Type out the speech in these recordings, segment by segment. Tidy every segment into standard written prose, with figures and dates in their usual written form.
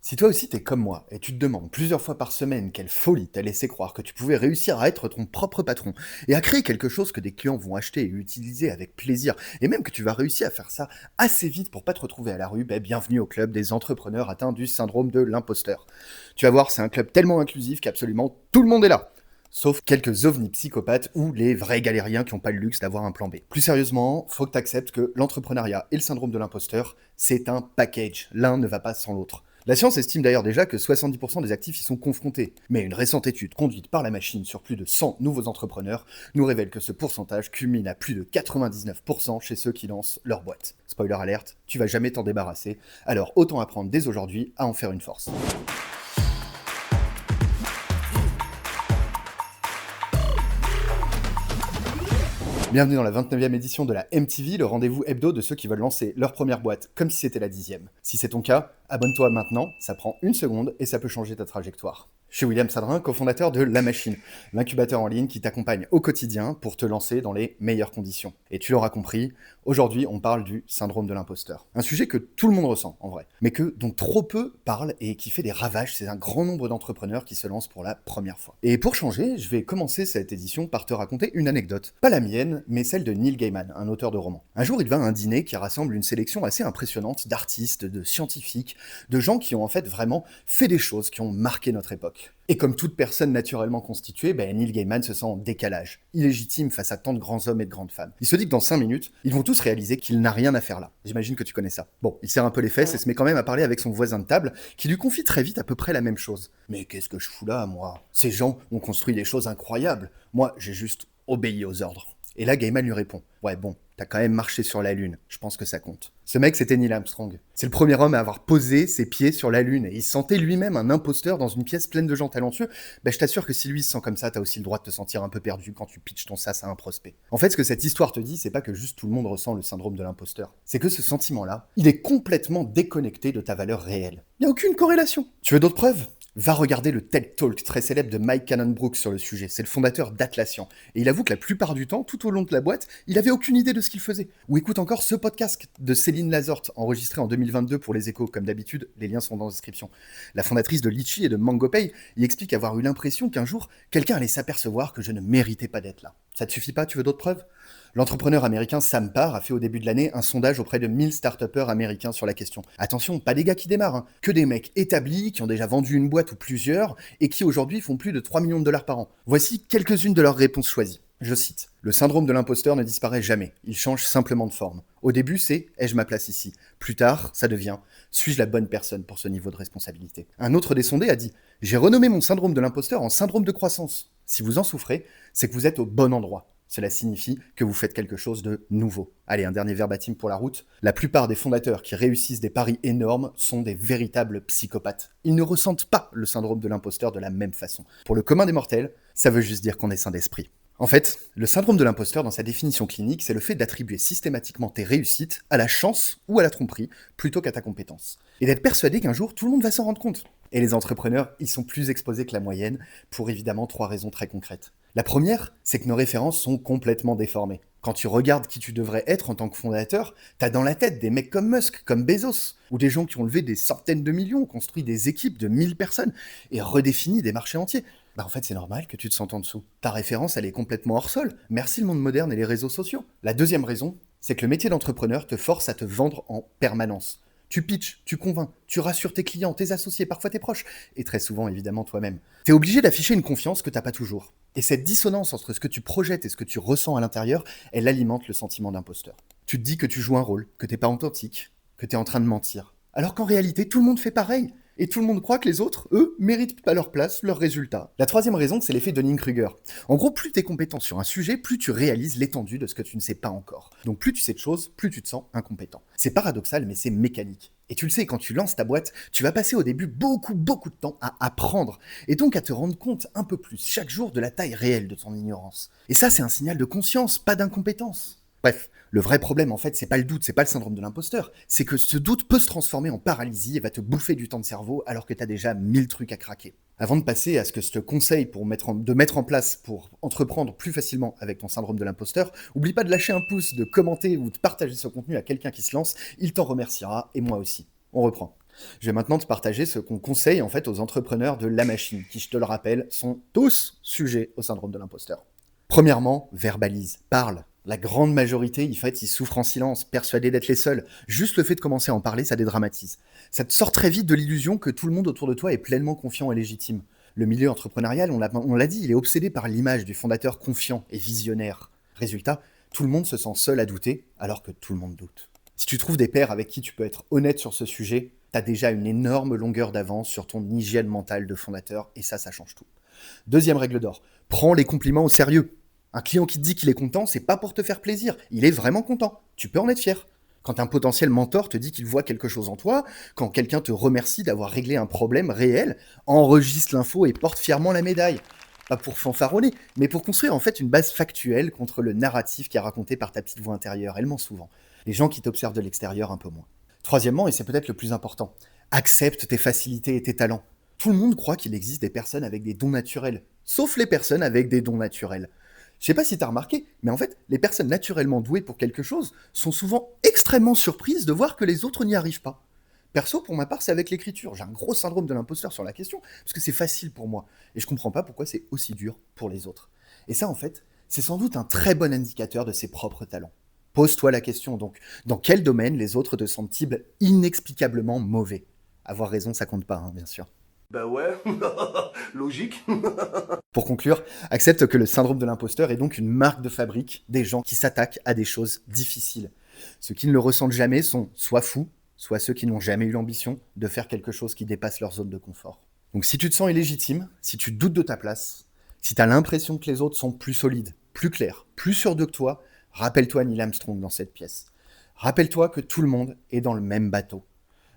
Si toi aussi t'es comme moi et tu te demandes plusieurs fois par semaine quelle folie t'a laissé croire que tu pouvais réussir à être ton propre patron et à créer quelque chose que des clients vont acheter et utiliser avec plaisir, et même que tu vas réussir à faire ça assez vite pour pas te retrouver à la rue, bienvenue au club des entrepreneurs atteints du syndrome de l'imposteur. Tu vas voir, c'est un club tellement inclusif qu'absolument tout le monde est là. Sauf quelques ovnis psychopathes ou les vrais galériens qui n'ont pas le luxe d'avoir un plan B. Plus sérieusement, faut que tu acceptes que l'entrepreneuriat et le syndrome de l'imposteur, c'est un package. L'un ne va pas sans l'autre. La science estime d'ailleurs déjà que 70% des actifs y sont confrontés. Mais une récente étude conduite par la machine sur plus de 100 nouveaux entrepreneurs nous révèle que ce pourcentage culmine à plus de 99% chez ceux qui lancent leur boîte. Spoiler alerte, tu vas jamais t'en débarrasser, alors autant apprendre dès aujourd'hui à en faire une force. Bienvenue dans la 29e édition de la MTV, le rendez-vous hebdo de ceux qui veulent lancer leur première boîte comme si c'était la 10e. Si c'est ton cas, abonne-toi maintenant, ça prend une seconde et ça peut changer ta trajectoire. Je suis William Sadrin, cofondateur de La Machine, l'incubateur en ligne qui t'accompagne au quotidien pour te lancer dans les meilleures conditions. Et tu l'auras compris, aujourd'hui on parle du syndrome de l'imposteur. Un sujet que tout le monde ressent en vrai, mais dont trop peu parlent et qui fait des ravages. C'est un grand nombre d'entrepreneurs qui se lancent pour la première fois. Et pour changer, je vais commencer cette édition par te raconter une anecdote. Pas la mienne, mais celle de Neil Gaiman, un auteur de romans. Un jour, il va à un dîner qui rassemble une sélection assez impressionnante d'artistes, de scientifiques, de gens qui ont en fait vraiment fait des choses qui ont marqué notre époque. Et comme toute personne naturellement constituée, Neil Gaiman se sent en décalage, illégitime face à tant de grands hommes et de grandes femmes. Il se dit que dans 5 minutes, ils vont tous réaliser qu'il n'a rien à faire là. J'imagine que tu connais ça. Bon, il serre un peu les fesses et se met quand même à parler avec son voisin de table, qui lui confie très vite à peu près la même chose. Mais qu'est-ce que je fous là, moi? Ces gens ont construit des choses incroyables. Moi, j'ai juste obéi aux ordres. Et là, Gaiman lui répond: ouais, bon, t'as quand même marché sur la Lune, je pense que ça compte. Ce mec, c'était Neil Armstrong. C'est le premier homme à avoir posé ses pieds sur la Lune, et il se sentait lui-même un imposteur dans une pièce pleine de gens talentueux. Je t'assure que si lui se sent comme ça, t'as aussi le droit de te sentir un peu perdu quand tu pitches ton sas à un prospect. En fait, ce que cette histoire te dit, c'est pas que juste tout le monde ressent le syndrome de l'imposteur. C'est que ce sentiment-là, il est complètement déconnecté de ta valeur réelle. Il n'y a aucune corrélation. Tu veux d'autres preuves? Va regarder le TED Talk très célèbre de Mike Cannon-Brookes sur le sujet. C'est le fondateur d'Atlassian. Et il avoue que la plupart du temps, tout au long de la boîte, il avait aucune idée de ce qu'il faisait. Ou écoute encore ce podcast de Céline Lazorte, enregistré en 2022 pour Les Échos. Comme d'habitude, les liens sont dans la description. La fondatrice de Litchi et de MangoPay y explique avoir eu l'impression qu'un jour, quelqu'un allait s'apercevoir que je ne méritais pas d'être là. Ça te suffit pas? Tu veux d'autres preuves? L'entrepreneur américain Sam Parr a fait au début de l'année un sondage auprès de 1000 start-upers américains sur la question. Attention, pas des gars qui démarrent, que des mecs établis, qui ont déjà vendu une boîte ou plusieurs, et qui aujourd'hui font plus de 3 millions de dollars par an. Voici quelques-unes de leurs réponses choisies. Je cite: le syndrome de l'imposteur ne disparaît jamais, il change simplement de forme. Au début, c'est ai-je ma place ici? Plus tard, ça devient suis-je la bonne personne pour ce niveau de responsabilité? Un autre des sondés a dit: j'ai renommé mon syndrome de l'imposteur en syndrome de croissance. Si vous en souffrez, c'est que vous êtes au bon endroit. Cela signifie que vous faites quelque chose de nouveau. Allez, un dernier verbatim pour la route. La plupart des fondateurs qui réussissent des paris énormes sont des véritables psychopathes. Ils ne ressentent pas le syndrome de l'imposteur de la même façon. Pour le commun des mortels, ça veut juste dire qu'on est sain d'esprit. En fait, le syndrome de l'imposteur, dans sa définition clinique, c'est le fait d'attribuer systématiquement tes réussites à la chance ou à la tromperie, plutôt qu'à ta compétence. Et d'être persuadé qu'un jour, tout le monde va s'en rendre compte. Et les entrepreneurs, ils sont plus exposés que la moyenne, pour évidemment 3 raisons très concrètes. La première, c'est que nos références sont complètement déformées. Quand tu regardes qui tu devrais être en tant que fondateur, t'as dans la tête des mecs comme Musk, comme Bezos, ou des gens qui ont levé des centaines de millions, construit des équipes de 1000 personnes, et redéfini des marchés entiers. En fait, c'est normal que tu te sentes en dessous. Ta référence, elle est complètement hors sol. Merci le monde moderne et les réseaux sociaux. La deuxième raison, c'est que le métier d'entrepreneur te force à te vendre en permanence. Tu pitches, tu convaincs, tu rassures tes clients, tes associés, parfois tes proches, et très souvent évidemment toi-même. T'es obligé d'afficher une confiance que t'as pas toujours. Et cette dissonance entre ce que tu projettes et ce que tu ressens à l'intérieur, elle alimente le sentiment d'imposteur. Tu te dis que tu joues un rôle, que t'es pas authentique, que t'es en train de mentir. Alors qu'en réalité, tout le monde fait pareil. Et tout le monde croit que les autres, eux, méritent pas leur place, leurs résultats. La troisième raison, c'est l'effet Dunning-Kruger. En gros, plus t'es compétent sur un sujet, plus tu réalises l'étendue de ce que tu ne sais pas encore. Donc plus tu sais de choses, plus tu te sens incompétent. C'est paradoxal, mais c'est mécanique. Et tu le sais, quand tu lances ta boîte, tu vas passer au début beaucoup de temps à apprendre, et donc à te rendre compte un peu plus chaque jour de la taille réelle de ton ignorance. Et ça, c'est un signal de conscience, pas d'incompétence. Bref, le vrai problème, en fait, c'est pas le doute, c'est pas le syndrome de l'imposteur. C'est que ce doute peut se transformer en paralysie et va te bouffer du temps de cerveau alors que t'as déjà 1000 trucs à craquer. Avant de passer à ce que je te conseille de mettre en place pour entreprendre plus facilement avec ton syndrome de l'imposteur, oublie pas de lâcher un pouce, de commenter ou de partager ce contenu à quelqu'un qui se lance, il t'en remerciera et moi aussi. On reprend. Je vais maintenant te partager ce qu'on conseille en fait aux entrepreneurs de la machine, qui, je te le rappelle, sont tous sujets au syndrome de l'imposteur. Premièrement, verbalise, parle. La grande majorité, en fait, ils souffrent en silence, persuadés d'être les seuls. Juste le fait de commencer à en parler, ça dédramatise. Ça te sort très vite de l'illusion que tout le monde autour de toi est pleinement confiant et légitime. Le milieu entrepreneurial, on l'a dit, il est obsédé par l'image du fondateur confiant et visionnaire. Résultat, tout le monde se sent seul à douter, alors que tout le monde doute. Si tu trouves des pairs avec qui tu peux être honnête sur ce sujet, t'as déjà une énorme longueur d'avance sur ton hygiène mentale de fondateur, et ça change tout. Deuxième règle d'or, prends les compliments au sérieux. Un client qui te dit qu'il est content, c'est pas pour te faire plaisir, il est vraiment content. Tu peux en être fier. Quand un potentiel mentor te dit qu'il voit quelque chose en toi, quand quelqu'un te remercie d'avoir réglé un problème réel, enregistre l'info et porte fièrement la médaille. Pas pour fanfaronner, mais pour construire en fait une base factuelle contre le narratif qui est raconté par ta petite voix intérieure. Elle ment souvent. Les gens qui t'observent de l'extérieur un peu moins. Troisièmement, et c'est peut-être le plus important, accepte tes facilités et tes talents. Tout le monde croit qu'il existe des personnes avec des dons naturels, sauf les personnes avec des dons naturels. Je sais pas si t'as remarqué, mais en fait, les personnes naturellement douées pour quelque chose sont souvent extrêmement surprises de voir que les autres n'y arrivent pas. Perso, pour ma part, c'est avec l'écriture. J'ai un gros syndrome de l'imposteur sur la question, parce que c'est facile pour moi. Et je comprends pas pourquoi c'est aussi dur pour les autres. Et ça, en fait, c'est sans doute un très bon indicateur de ses propres talents. Pose-toi la question donc, dans quel domaine les autres te sentent-ils inexplicablement mauvais? Avoir raison, ça compte pas, hein, bien sûr. Bah ouais, logique. Pour conclure, accepte que le syndrome de l'imposteur est donc une marque de fabrique des gens qui s'attaquent à des choses difficiles. Ceux qui ne le ressentent jamais sont soit fous, soit ceux qui n'ont jamais eu l'ambition de faire quelque chose qui dépasse leur zone de confort. Donc si tu te sens illégitime, si tu doutes de ta place, si tu as l'impression que les autres sont plus solides, plus clairs, plus sûrs d'eux que toi, rappelle-toi Neil Armstrong dans cette pièce. Rappelle-toi que tout le monde est dans le même bateau.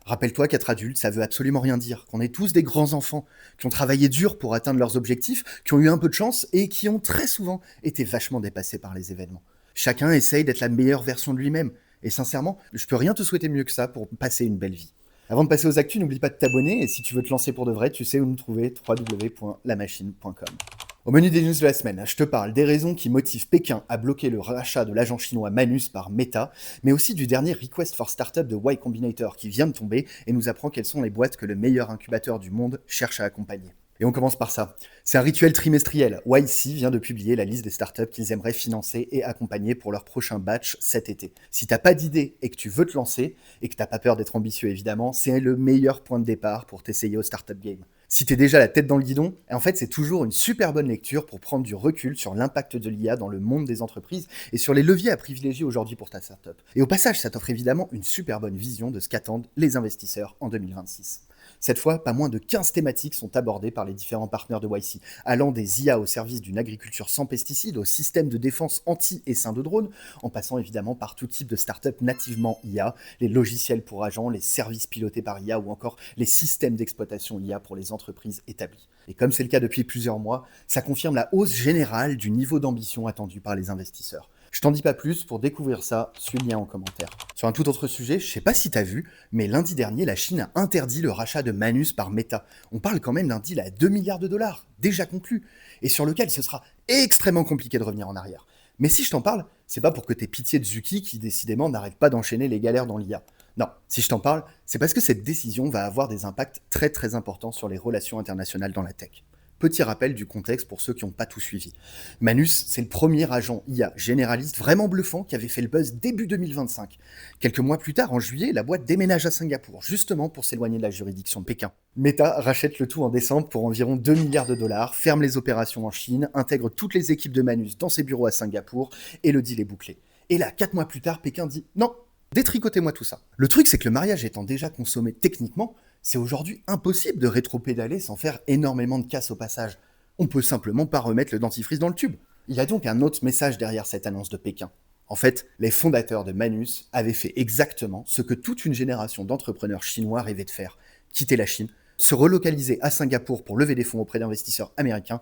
Rappelle-toi qu'être adulte, ça veut absolument rien dire, qu'on est tous des grands enfants, qui ont travaillé dur pour atteindre leurs objectifs, qui ont eu un peu de chance et qui ont très souvent été vachement dépassés par les événements. Chacun essaye d'être la meilleure version de lui-même. Et sincèrement, je peux rien te souhaiter mieux que ça pour passer une belle vie. Avant de passer aux actus, n'oublie pas de t'abonner et si tu veux te lancer pour de vrai, tu sais où nous trouver, www.lamachine.com. Au menu des news de la semaine, je te parle des raisons qui motivent Pékin à bloquer le rachat de l'agent chinois Manus par Meta, mais aussi du dernier Request for Startup de Y Combinator qui vient de tomber et nous apprend quelles sont les boîtes que le meilleur incubateur du monde cherche à accompagner. Et on commence par ça. C'est un rituel trimestriel. YC vient de publier la liste des startups qu'ils aimeraient financer et accompagner pour leur prochain batch cet été. Si t'as pas d'idée et que tu veux te lancer, et que t'as pas peur d'être ambitieux évidemment, c'est le meilleur point de départ pour t'essayer au startup game. Si t'es déjà la tête dans le guidon, en fait c'est toujours une super bonne lecture pour prendre du recul sur l'impact de l'IA dans le monde des entreprises et sur les leviers à privilégier aujourd'hui pour ta startup. Et au passage, ça t'offre évidemment une super bonne vision de ce qu'attendent les investisseurs en 2026. Cette fois, pas moins de 15 thématiques sont abordées par les différents partenaires de YC, allant des IA au service d'une agriculture sans pesticides, aux systèmes de défense anti-essaim de drones, en passant évidemment par tout type de start-up nativement IA, les logiciels pour agents, les services pilotés par IA ou encore les systèmes d'exploitation IA pour les entreprises établies. Et comme c'est le cas depuis plusieurs mois, ça confirme la hausse générale du niveau d'ambition attendu par les investisseurs. Je t'en dis pas plus, pour découvrir ça, suis le lien en commentaire. Sur un tout autre sujet, je sais pas si t'as vu, mais lundi dernier, la Chine a interdit le rachat de Manus par Meta. On parle quand même d'un deal à 2 milliards de dollars, déjà conclu, et sur lequel ce sera extrêmement compliqué de revenir en arrière. Mais si je t'en parle, c'est pas pour que t'aies pitié de Zuki qui décidément n'arrête pas d'enchaîner les galères dans l'IA. Non, si je t'en parle, c'est parce que cette décision va avoir des impacts très très importants sur les relations internationales dans la tech. Petit rappel du contexte pour ceux qui n'ont pas tout suivi. Manus, c'est le premier agent IA généraliste vraiment bluffant qui avait fait le buzz début 2025. Quelques mois plus tard, en juillet, la boîte déménage à Singapour, justement pour s'éloigner de la juridiction de Pékin. Meta rachète le tout en décembre pour environ 2 milliards de dollars, ferme les opérations en Chine, intègre toutes les équipes de Manus dans ses bureaux à Singapour, et le deal est bouclé. Et là, 4 mois plus tard, Pékin dit « Non, détricotez-moi tout ça ». Le truc, c'est que le mariage étant déjà consommé techniquement, c'est aujourd'hui impossible de rétro-pédaler sans faire énormément de casse au passage. On peut simplement pas remettre le dentifrice dans le tube. Il y a donc un autre message derrière cette annonce de Pékin. En fait, les fondateurs de Manus avaient fait exactement ce que toute une génération d'entrepreneurs chinois rêvait de faire. Quitter la Chine, se relocaliser à Singapour pour lever des fonds auprès d'investisseurs américains,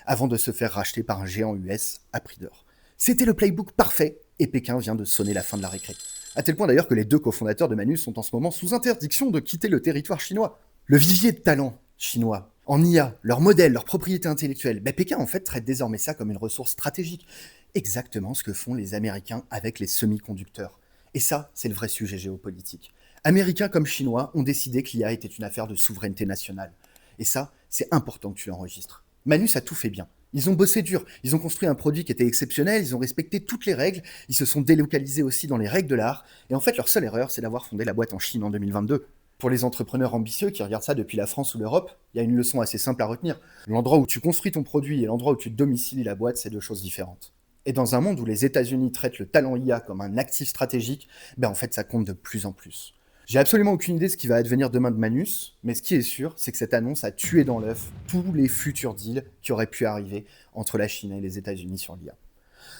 avant de se faire racheter par un géant US à prix d'or. C'était le playbook parfait, et Pékin vient de sonner la fin de la récré. À tel point d'ailleurs que les deux cofondateurs de Manus sont en ce moment sous interdiction de quitter le territoire chinois. Le vivier de talents chinois, en IA, leur modèle, leur propriété intellectuelle, Pékin en fait traite désormais ça comme une ressource stratégique. Exactement ce que font les Américains avec les semi-conducteurs. Et ça, c'est le vrai sujet géopolitique. Américains comme Chinois ont décidé que l'IA était une affaire de souveraineté nationale. Et ça, c'est important que tu l'enregistres. Manus a tout fait bien. Ils ont bossé dur, ils ont construit un produit qui était exceptionnel, ils ont respecté toutes les règles, ils se sont délocalisés aussi dans les règles de l'art, et en fait leur seule erreur c'est d'avoir fondé la boîte en Chine en 2022. Pour les entrepreneurs ambitieux qui regardent ça depuis la France ou l'Europe, il y a une leçon assez simple à retenir. L'endroit où tu construis ton produit et l'endroit où tu domicilies la boîte, c'est deux choses différentes. Et dans un monde où les États-Unis traitent le talent IA comme un actif stratégique, en fait ça compte de plus en plus. J'ai absolument aucune idée de ce qui va advenir demain de Manus, mais ce qui est sûr, c'est que cette annonce a tué dans l'œuf tous les futurs deals qui auraient pu arriver entre la Chine et les États-Unis sur l'IA.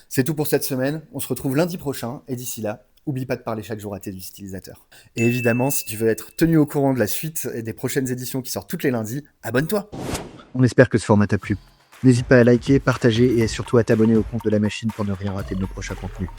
C'est tout pour cette semaine, on se retrouve lundi prochain, et d'ici là, oublie pas de parler chaque jour à tes utilisateurs. Et évidemment, si tu veux être tenu au courant de la suite et des prochaines éditions qui sortent toutes les lundis, abonne-toi. On espère que ce format t'a plu. N'hésite pas à liker, partager et surtout à t'abonner au compte de la machine pour ne rien rater de nos prochains contenus.